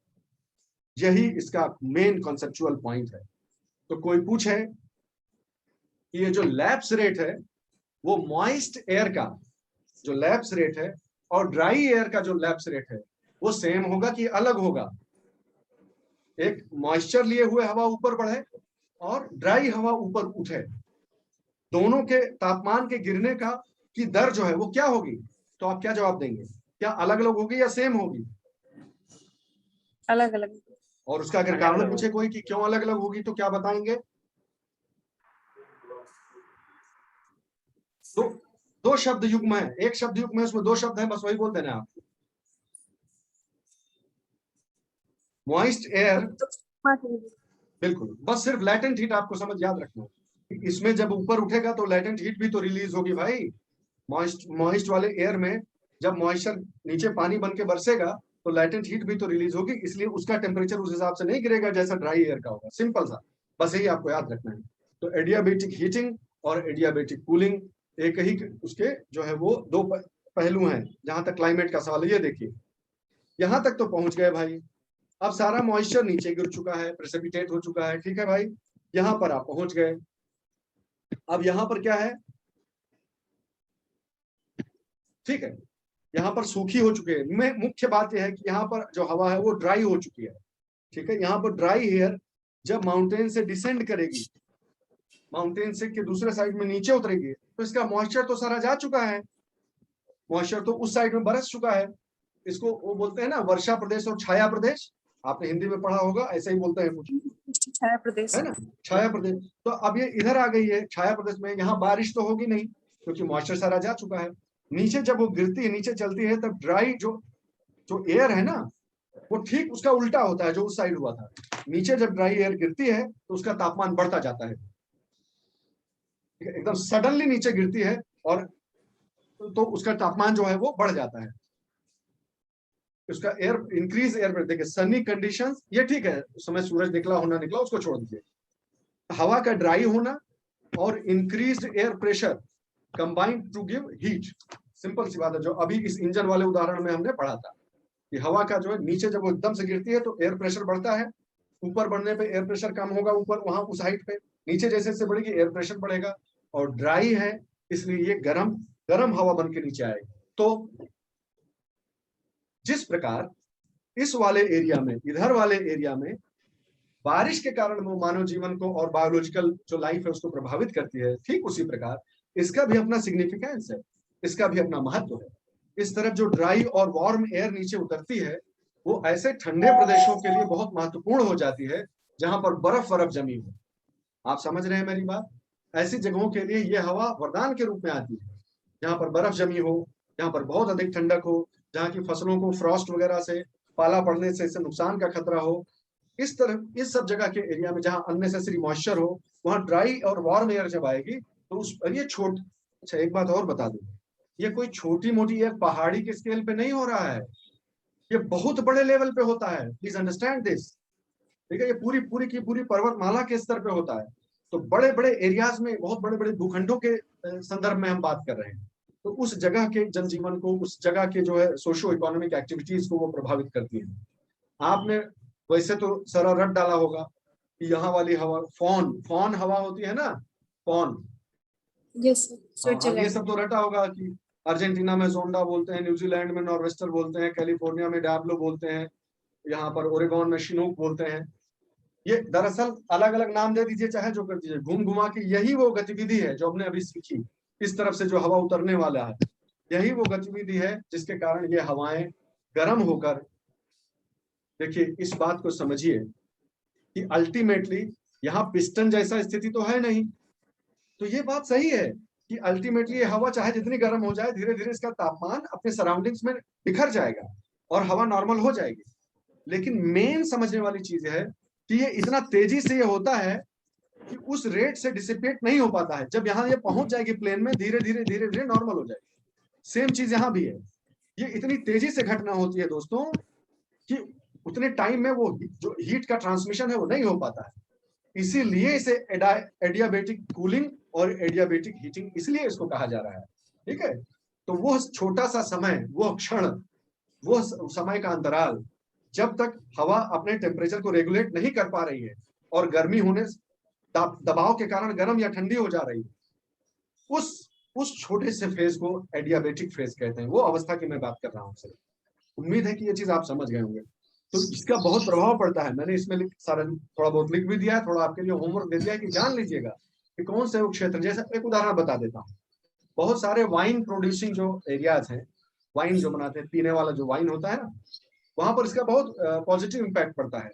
यही इसका मेन कॉन्सेप्चुअल पॉइंट है। तो कोई पूछे कि ये जो लैप्स रेट है वो मॉइस्ट एयर का जो लैप्स रेट है और ड्राई एयर का जो लैप्स रेट है वो सेम होगा कि अलग होगा? एक मॉइस्चर लिए हुए हवा ऊपर बढ़े और ड्राई हवा ऊपर उठे, दोनों के तापमान के गिरने का की दर जो है वो क्या होगी? तो आप क्या जवाब देंगे? क्या अलग अलग होगी या सेम होगी? अलग अलग। और उसका अगर कारण पूछे कोई कि क्यों अलग अलग होगी तो क्या बताएंगे? दो शब्द युग्म है, एक शब्द युग्म है उसमें दो शब्द है, बस वही बोल देना आप। मॉइस्ट एयर, बिल्कुल, बस सिर्फ लेटेंट हीट आपको समझ याद रखना है। इसमें जब ऊपर उठेगा तो लेटेंट हीट भी तो रिलीज होगी भाई। मॉइस्ट वाले एयर में जब मॉइस्चर नीचे पानी बन के बरसेगा तो लेटेंट हीट भी तो रिलीज होगी, इसलिए उसका टेम्परेचर उस हिसाब से नहीं गिरेगा जैसा ड्राई एयर का होगा। सिंपल सा, बस यही आपको याद रखना है। तो एडियाबेटिक हीटिंग और एडियाबेटिक कूलिंग एक ही उसके जो है वो दो पहलू हैं जहां तक क्लाइमेट का सवाल है। ये देखिए यहां तक तो पहुंच गए भाई, अब सारा मॉइस्चर नीचे गिर चुका है, प्रेसिपिटेट हो चुका है, ठीक है भाई, यहां पर आप पहुंच गए। अब यहां पर क्या है ठीक है, यहाँ पर सूखी हो चुकी है। मुख्य बात यह है कि यहाँ पर जो हवा है वो ड्राई हो चुकी है। ठीक है, यहाँ पर ड्राई एयर जब माउंटेन से डिसेंड करेगी, माउंटेन से के दूसरे साइड में नीचे उतरेगी, तो इसका मॉइस्चर तो सारा जा चुका है, मॉइस्चर तो उस साइड में बरस चुका है। इसको वो बोलते हैं ना वर्षा प्रदेश और छाया प्रदेश, आपने हिंदी में पढ़ा होगा, ऐसे ही बोलते हैं कुछ, छाया प्रदेश है ना, छाया प्रदेश। तो अब ये इधर आ गई है छाया प्रदेश में, यहाँ बारिश तो होगी नहीं क्योंकि मॉइस्चर सारा जा चुका है। नीचे जब वो गिरती है, नीचे चलती है, तब ड्राई जो जो एयर है ना, वो ठीक उसका उल्टा होता है जो उस साइड हुआ था। नीचे जब ड्राई एयर गिरती है तो उसका तापमान बढ़ता जाता है, एकदम सडनली नीचे गिरती है और तो उसका तापमान जो है वो बढ़ जाता है, उसका एयर इंक्रीज एयर। देखिए सनी कंडीशंस ये ठीक है, उस समय सूरज निकला होना निकला, उसको छोड़ दीजिए। हवा का ड्राई होना और increased air pressure combined to give heat, simple सी बात है, जो अभी इस इंजन वाले उदाहरण में हमने पढ़ा था कि हवा का जो है नीचे जब वो एकदम से गिरती है तो एयर प्रेशर बढ़ता है, ऊपर बढ़ने पे एयर प्रेशर कम होगा, ऊपर वहां उस हाइट पे, नीचे जैसे जैसे बढ़ेगी एयर प्रेशर बढ़ेगा, और ड्राई है इसलिए ये गर्म गर्म हवा बन के नीचे आएगी। तो जिस प्रकार इस वाले एरिया में, इधर वाले एरिया में बारिश के कारण वो मानव जीवन को और बायोलॉजिकल जो लाइफ है उसको प्रभावित करती है, ठीक उसी प्रकार इसका भी अपना सिग्निफिकेंस है, इसका भी अपना महत्व है। इस तरफ जो ड्राई और वार्म एयर नीचे उतरती है वो ऐसे ठंडे प्रदेशों के लिए बहुत महत्वपूर्ण हो जाती है जहां पर बर्फ जमी हो। आप समझ रहे हैं मेरी बात? ऐसी जगहों के लिए यह हवा वरदान के रूप में आती है, जहां पर बर्फ जमी हो, जहां पर बहुत अधिक ठंडक हो, जहाँ की फसलों को फ्रॉस्ट वगैरह से, पाला पड़ने से इससे नुकसान का खतरा हो। इस तरह इस सब जगह के एरिया में जहाँ अननेसेसरी मॉइस्चर हो, वहां ड्राई और वार्म एयर जब आएगी तो उस ये अच्छा एक बात और बता दूं, ये कोई छोटी मोटी एक पहाड़ी के स्केल पे नहीं हो रहा है, ये बहुत बड़े लेवल पे होता है, प्लीज अंडरस्टैंड दिस। ठीक है, ये पूरी पूरी की पूरी पर्वतमाला के स्तर पे होता है, तो बड़े बड़े एरियाज में, बहुत बड़े बड़े भूखंडों के संदर्भ में हम बात कर रहे हैं। तो उस जगह के जनजीवन को, उस जगह के जो है सोशियो इकोनॉमिक एक्टिविटीज को वो प्रभावित करती है। आपने वैसे तो सारा रट डाला होगा कि यहाँ वाली हवा फॉन हवा होती है ना, फॉन, यस ये सब तो रटा होगा कि अर्जेंटीना में जोंडा बोलते हैं, न्यूजीलैंड में नॉर्वेस्टर बोलते हैं, कैलिफोर्निया में डाब्लो बोलते हैं, यहाँ पर ओरेगॉन में शिनूक बोलते हैं। ये दरअसल अलग अलग नाम दे दीजिए चाहे जो कर दीजिए, घूम घुमा के यही वो गतिविधि है जो हमने अभी सीखी। इस तरफ से जो हवा उतरने वाला है, यही वो गतिविधि है जिसके कारण ये हवाएं गर्म होकर, देखिए इस बात को समझिए कि अल्टीमेटली यहाँ पिस्टन जैसा स्थिति तो है नहीं, तो ये बात सही है कि अल्टीमेटली ये हवा चाहे जितनी गर्म हो जाए, धीरे धीरे इसका तापमान अपने सराउंडिंग्स में बिखर जाएगा और हवा नॉर्मल हो जाएगी। लेकिन मेन समझने वाली चीज है कि ये इतना तेजी से ये होता है कि उस रेट से डिसिपेट नहीं हो पाता है। जब यहाँ ये पहुंच जाएगी प्लेन में, धीरे धीरे धीरे धीरे नॉर्मल हो जाएगी। सेम चीज यहाँ भी है, ये इतनी तेजी से घटना होती है दोस्तों कि उतने टाइम में वो जो हीट का ट्रांसमिशन है वो नहीं हो पाता है। इसीलिए इसे एडियाबेटिक कूलिंग और एडियाबेटिक हीटिंग इसलिए इसको कहा जा रहा है। ठीक है, तो वो छोटा सा समय, वो क्षण, वो समय का अंतराल जब तक हवा अपने टेम्परेचर को रेगुलेट नहीं कर पा रही है और गर्मी होने दबाव के कारण गर्म या ठंडी हो जा रही है, उस छोटे से फेज को एडियाबेटिक फेज कहते हैं। वो अवस्था की मैं बात कर रहा हूँ सर। उम्मीद है कि ये चीज आप समझ गए होंगे। तो इसका बहुत प्रभाव पड़ता है, मैंने इसमें सारा थोड़ा बहुत लिख भी दिया है, थोड़ा आपके लिए होमवर्क दे दिया है कि जान लीजिएगा कि कौन से वो क्षेत्र। जैसे एक उदाहरण बता देता हूँ, बहुत सारे वाइन प्रोड्यूसिंग जो एरियाज हैं, वाइन जो बनाते हैं, पीने वाला जो वाइन होता है ना, वहां पर इसका बहुत पॉजिटिव इम्पैक्ट पड़ता है,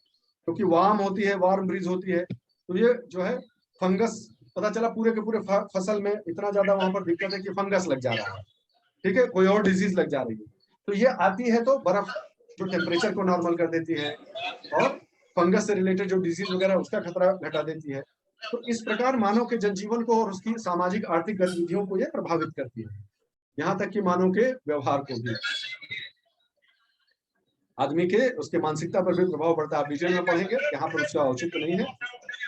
क्योंकि वार्म होती है, वार्म ब्रीज होती है, तो ये जो है फंगस, पता चला पूरे के पूरे फसल में इतना ज्यादा वहां पर दिक्कत है कि फंगस लग जा रहा है। ठीक है, कोई और डिजीज लग जा रही है, तो ये आती है तो बर्फ जो टेम्परेचर को नॉर्मल कर देती है और फंगस से रिलेटेड जो डिजीज वगैरह उसका खतरा घटा देती है। तो इस प्रकार मानव के जनजीवन को और उसकी सामाजिक आर्थिक गतिविधियों को यह प्रभावित करती है, यहाँ तक कि मानव के व्यवहार को भी, आदमी के उसके मानसिकता पर भी प्रभाव पड़ता है। आप डिटेल में पढ़ेंगे, यहाँ पर उसका औचित्य नहीं है,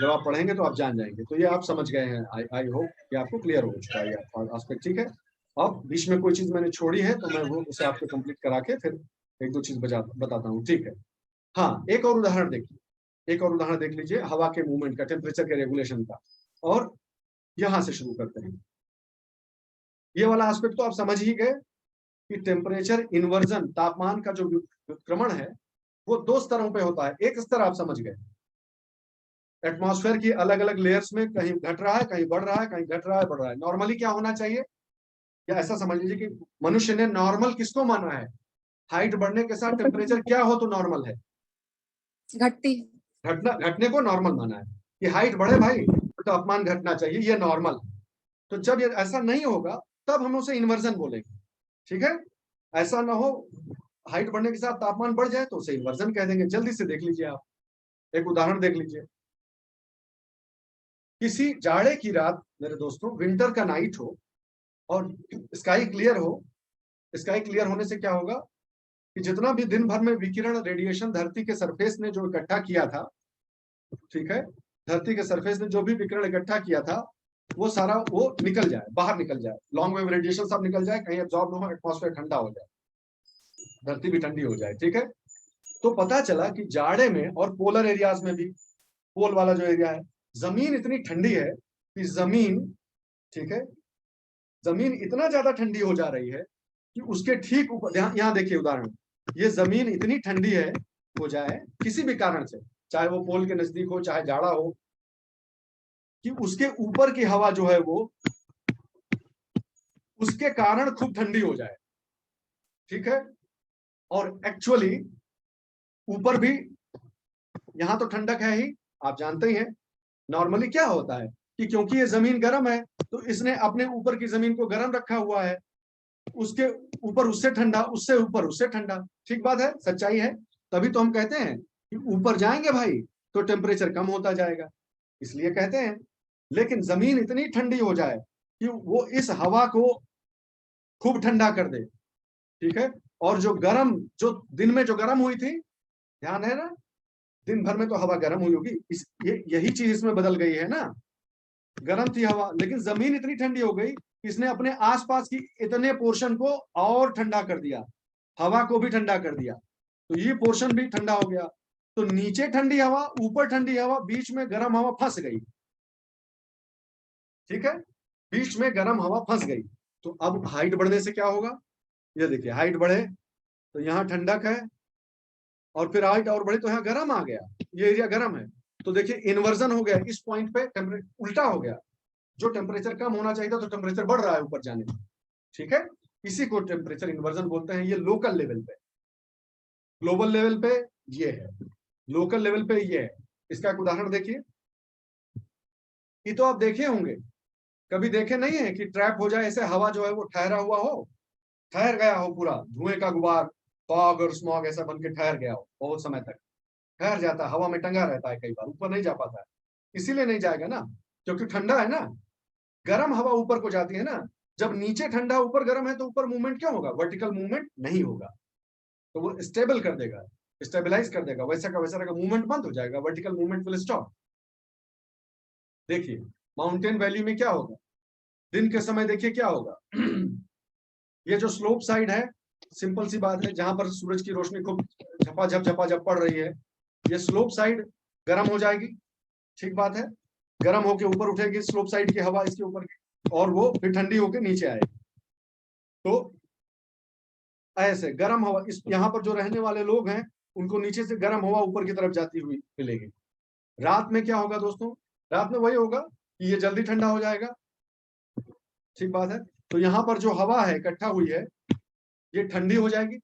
जब आप पढ़ेंगे तो आप जान जाएंगे। तो ये आप समझ गए हैं, आई होप कि आपको क्लियर हो चुका है एस्पेक्ट। ठीक है, अब बीच में कोई चीज मैंने छोड़ी है तो मैं वो उसे आपको कंप्लीट करा के फिर एक दो चीज बताता हूँ। ठीक है, हाँ एक और उदाहरण देखिए, एक और उदाहरण देख लीजिए हवा के मूवमेंट का, टेम्परेचर के रेगुलेशन का, और यहां से शुरू करते हैं। ये वाला एस्पेक्ट तो आप समझ ही गए कि टेम्परेचर इन्वर्जन, तापमान का जो व्युत्क्रमण है वो 2 स्तरों पे होता है। एक स्तर आप समझ गए, एटमॉस्फेयर की अलग अलग लेयर्स में कहीं घट रहा है, कहीं बढ़ रहा है, कहीं घट रहा है, बढ़ रहा है। नॉर्मली क्या होना चाहिए, या ऐसा समझ लीजिए कि मनुष्य ने नॉर्मल किसको माना है, हाइट बढ़ने के साथ टेम्परेचर क्या हो तो नॉर्मल है, घटने को नॉर्मल माना है कि हाइट बढ़े भाई तो तापमान घटना चाहिए, ये नॉर्मल। तो जब ये ऐसा नहीं होगा तब हम उसे इन्वर्जन बोलेंगे, ठीक है। ऐसा ना हो हाइट बढ़ने के साथ तापमान बढ़ जाए तो उसे इन्वर्जन कह देंगे। जल्दी से देख लीजिए, आप एक उदाहरण देख लीजिए। किसी जाड़े की रात मेरे दोस्तों, विंटर का नाइट हो और स्काई क्लियर हो, स्काई क्लियर होने से क्या होगा कि जितना भी दिन भर में विकिरण रेडिएशन धरती के सरफेस ने जो इकट्ठा किया था, ठीक है, धरती के सरफेस ने जो भी विकिरण इकट्ठा किया था वो सारा वो निकल जाए, बाहर निकल जाए, लॉन्ग वेव रेडिएशन सब निकल जाए, कहीं एब्जॉर्ब ना हो, एटमॉस्फेयर ठंडा हो जाए, धरती भी ठंडी हो जाए, ठीक है। तो पता चला कि जाड़े में और पोलर एरियाज में भी, पोल वाला जो एरिया है, जमीन इतनी ठंडी है कि जमीन, ठीक है, जमीन इतना ज्यादा ठंडी हो जा रही है कि उसके ठीक ऊपर, यहाँ देखिए उदाहरण, ये जमीन इतनी ठंडी है हो जाए किसी भी कारण से, चाहे वो पोल के नजदीक हो, चाहे जाड़ा हो, कि उसके ऊपर की हवा जो है वो उसके कारण खूब ठंडी हो जाए, ठीक है। और एक्चुअली ऊपर भी, यहां तो ठंडक है ही, आप जानते ही हैं। नॉर्मली क्या होता है कि क्योंकि ये जमीन गर्म है तो इसने अपने ऊपर की जमीन को गर्म रखा हुआ है, उसके ऊपर उससे ठंडा, उससे ऊपर उससे ठंडा, ठीक बात है, सच्चाई है। तभी तो हम कहते हैं कि ऊपर जाएंगे भाई तो टेम्परेचर कम होता जाएगा, इसलिए कहते हैं। लेकिन जमीन इतनी ठंडी हो जाए कि वो इस हवा को खूब ठंडा कर दे, ठीक है। और जो गर्म, जो दिन में जो गर्म हुई थी, ध्यान है ना, दिन भर में तो हवा गर्म हुई होगी, यही चीज इसमें बदल गई है ना, गर्म थी हवा लेकिन जमीन इतनी ठंडी हो गई, इसने अपने आसपास की इतने पोर्शन को और ठंडा कर दिया, हवा को भी ठंडा कर दिया, तो ये पोर्शन भी ठंडा हो गया। तो नीचे ठंडी हवा, ऊपर ठंडी हवा, बीच में गर्म हवा फंस गई, ठीक है, बीच में गर्म हवा फंस गई। तो अब हाइट बढ़ने से क्या होगा, ये देखिए, हाइट बढ़े तो यहाँ ठंडक है, और फिर हाइट और बढ़ी तो यहाँ गर्म आ गया, ये एरिया गर्म है। तो देखिए इन्वर्जन हो गया, इस पॉइंट पे टेम्परेचर उल्टा हो गया, जो टेम्परेचर कम होना चाहिए था तो टेम्परेचर बढ़ रहा है ऊपर जाने में, ठीक है। इसी को टेम्परेचर इन्वर्जन बोलते हैं। ये लोकल लेवल पे, ग्लोबल लेवल पे ये है, लोकल लेवल पे ये है। इसका एक उदाहरण देखिए, ये तो आप देखे होंगे, कभी देखे नहीं है कि ट्रैप हो जाए ऐसे, हवा जो है वो ठहरा हुआ हो, ठहर गया हो, पूरा धुएं का गुबार, फॉग और स्मॉग ऐसा बन के ठहर गया हो, बहुत समय तक ठहर जाता है, हवा में टंगा रहता है, कई बार ऊपर नहीं जा पाता है। इसीलिए नहीं जाएगा ना, क्योंकि ठंडा है ना, गर्म हवा ऊपर को जाती है ना, जब नीचे ठंडा ऊपर गर्म है तो ऊपर मूवमेंट क्यों होगा, वर्टिकल मूवमेंट नहीं होगा, तो वो स्टेबल कर देगा, स्टेबलाइज कर देगा, वैसा का वैसा रहेगा, मूवमेंट बंद हो जाएगा, वर्टिकल मूवमेंट विल स्टॉप। देखिए माउंटेन वैली में क्या होगा, दिन के समय देखिए क्या होगा ये जो स्लोप साइड है, सिंपल सी बात है, जहां पर सूरज की रोशनी खूब झपाझप पड़ रही है, ये स्लोप साइड गर्म हो जाएगी, ठीक बात है, गर्म होके ऊपर उठेगी स्लोप साइड की हवा इसके ऊपर की, और वो फिर ठंडी होके नीचे आएगी। तो ऐसे गर्म हवा, इस यहाँ पर जो रहने वाले लोग हैं उनको नीचे से गर्म हवा ऊपर की तरफ जाती हुई मिलेगी। रात में क्या होगा दोस्तों, रात में वही होगा कि ये जल्दी ठंडा हो जाएगा, ठीक बात है। तो यहाँ पर जो हवा है इकट्ठा हुई है ये ठंडी हो जाएगी,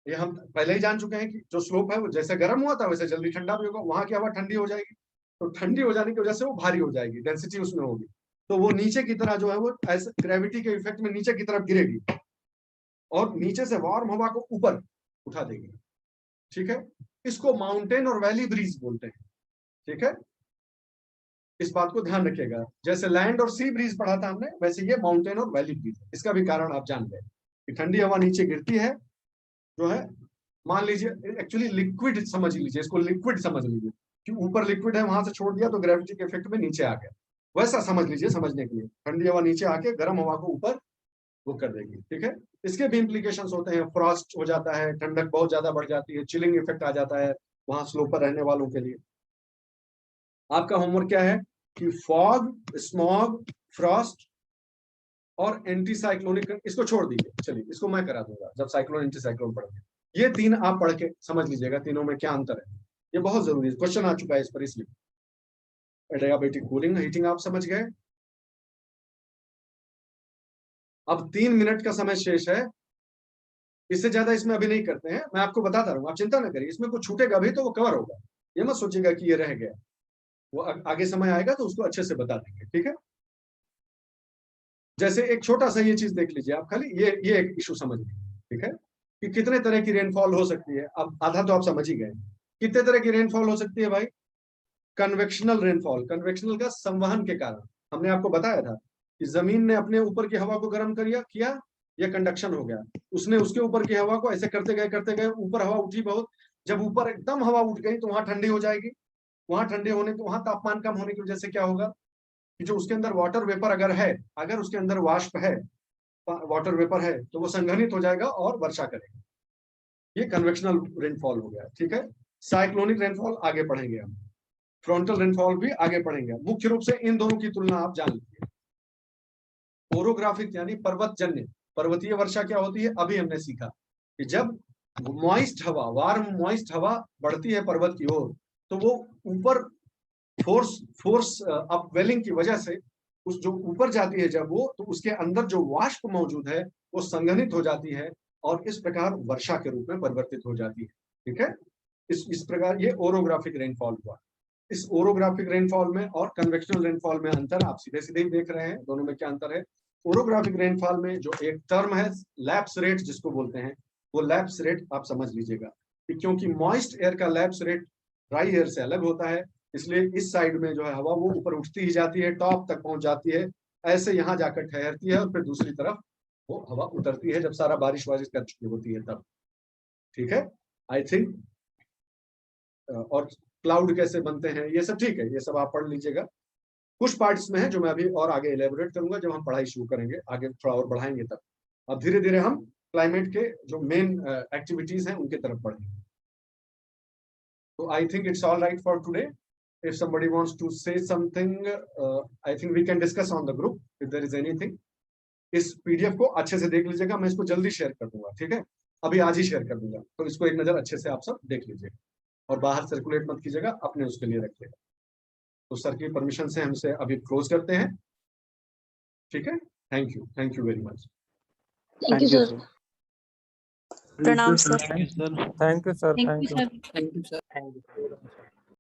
ये हम पहले ही जान चुके हैं कि जो स्लोप है वो जैसे गर्म हुआ था वैसे जल्दी ठंडा भी होगा, वहां की हवा ठंडी हो जाएगी, तो ठंडी हो जाने की वजह से वो भारी हो जाएगी, डेंसिटी उसमें होगी, तो वो नीचे की तरह जो है वो ऐसे ग्रेविटी के इफेक्ट में नीचे की तरफ गिरेगी और नीचे से वार्म हवा को ऊपर उठा देगी, ठीक है। इसको माउंटेन और वैली ब्रीज बोलते हैं, ठीक है, इस बात को ध्यान रखिएगा। जैसे लैंड और सी ब्रीज पढ़ा था हमने, वैसे ये माउंटेन और वैली ब्रीज, इसका भी कारण आप जान गए कि ठंडी हवा नीचे गिरती है, जो है मान लीजिए, एक्चुअली लिक्विड समझ लीजिए, इसको लिक्विड समझ लीजिए कि ऊपर लिक्विड है, वहां से छोड़ दिया तो ग्रेविटी के इफेक्ट में नीचे आ गया, वैसा समझ लीजिए समझने के लिए, ठंडी हवा नीचे आके गर्म हवा को ऊपर वो कर देगी, ठीक है। इसके भी इंप्लीकेशंस होते हैं, फ्रॉस्ट हो जाता है, ठंडक बहुत ज्यादा बढ़ जाती है, चिलिंग इफेक्ट आ जाता है वहां स्लोप पर रहने वालों के लिए। आपका होमवर्क क्या है कि फॉग, स्मॉग, फ्रॉस्ट और एंटी साइक्लोनिक, इसको छोड़ दीजिए, चलिए इसको मैं करा दूंगा जब साइक्लोन एंटी साइक्लोन पढ़ेंगे। ये तीन आप पढ़ के समझ लीजिएगा तीनों में क्या अंतर है, ये बहुत जरूरी है, क्वेश्चन आ चुका है इस पर, इसलिए। एडियाबेटिक कूलिंग, हीटिंग आप समझ गए। अब 3 मिनट का समय शेष है, इससे ज्यादा इसमें अभी नहीं करते हैं, मैं आपको बताता रहूंगा, आप चिंता न करिए, इसमें कुछ छूटेगा भी तो वो कवर होगा, ये मत सोचिएगा कि ये रह गया, वो आगे समय आएगा तो उसको अच्छे से बता देंगे, ठीक है। जैसे एक छोटा सा ये चीज देख लीजिए आप, खाली ये एक इशू समझ लीजिए, ठीक है, कि कितने तरह की रेनफॉल हो सकती है। अब आधा तो आप समझ ही गए, कितने तरह की रेनफॉल हो सकती है भाई। कन्वेक्शनल रेनफॉल, कन्वेक्शनल का संवहन के कारण, हमने आपको बताया था कि जमीन ने अपने ऊपर की हवा को गर्म किया, यह कंडक्शन हो गया, उसने उसके ऊपर की हवा को ऐसे करते गए, ऊपर हवा उठी बहुत, जब ऊपर एकदम हवा उठ गई तो वहां ठंडी हो जाएगी, वहां ठंडे होने को, वहां तापमान कम होने की वजह से क्या होगा कि जो उसके अंदर वाटर वेपर अगर है, अगर उसके अंदर वाष्प है, वाटर वेपर है, तो वो संघनित हो जाएगा और वर्षा करेगा। ये कन्वेक्शनल रेनफॉल हो गया, ठीक है। साइक्लोनिक रेनफॉल आगे पढ़ेंगे हम, फ्रंटल रेनफॉल भी आगे पढ़ेंगे। मुख्य रूप से इन दोनों की तुलना आप जान लीजिए। ओरोग्राफिक यानी पर्वतजन्य, पर्वतीय वर्षा क्या होती है, अभी हमने सीखा कि जब मॉइस्ट हवा, वार्म मॉइस्ट हवा बढ़ती है पर्वत की ओर, तो वो ऊपर फोर्स अपवेलिंग की वजह से उस जो ऊपर जाती है जब वो, तो उसके अंदर जो वाष्प मौजूद है वो संघनित हो जाती है और इस प्रकार वर्षा के रूप में परिवर्तित हो जाती है, ठीक है। इस प्रकार ये ओरोग्राफिक रेनफॉल हुआ। इस ओरोग्राफिक रेनफॉल में और कन्वेक्शनल रेनफॉल में अंतर आप सीधे सीधे ही देख रहे हैं, दोनों में क्या अंतर है। ओरोग्राफिक रेनफॉल में जो एक टर्म है लैप्स रेट जिसको बोलते हैं, वो लैप्स रेट आप समझ लीजिएगा कि क्योंकि मॉइस्ट एयर का लैप्स रेट ड्राई एयर से अलग होता है, इसलिए इस साइड में जो है हवा वो ऊपर उठती ही जाती है, टॉप तक पहुंच जाती है, ऐसे यहाँ जाकर ठहरती है और फिर दूसरी तरफ वो हवा उतरती है जब सारा बारिश वारिश कर चुकी होती है तब, ठीक है। आई थिंक और क्लाउड कैसे बनते हैं ये सब ठीक है, ये सब आप पढ़ लीजिएगा। कुछ पार्ट्स में है जो मैं अभी और आगे एलेबोरेट करूंगा जब हम पढ़ाई शुरू करेंगे, आगे थोड़ा और बढ़ाएंगे तब। अब धीरे धीरे हम क्लाइमेट के जो मेन एक्टिविटीज हैं उनके तरफ बढ़ेंगे। So I think it's all right for today. If somebody wants to say something, I think we can discuss on the group if there is anything. इस पीडीएफ को अच्छे से देख लीजिएगा, मैं इसको जल्दी शेयर कर दूंगा, ठीक है, अभी आज ही शेयर कर दूंगा, तो इसको एक नजर अच्छे से आप सब देख लीजिएगा और बाहर सर्कुलेट मत कीजिएगा, अपने उसके लिए रखिएगा। तो सर की परमिशन से हम इसे अभी क्लोज करते हैं, ठीक है। Thank you very much. Thank you sir. प्रणाम sir. Thank you sir. Thank you sir. Thank you sir.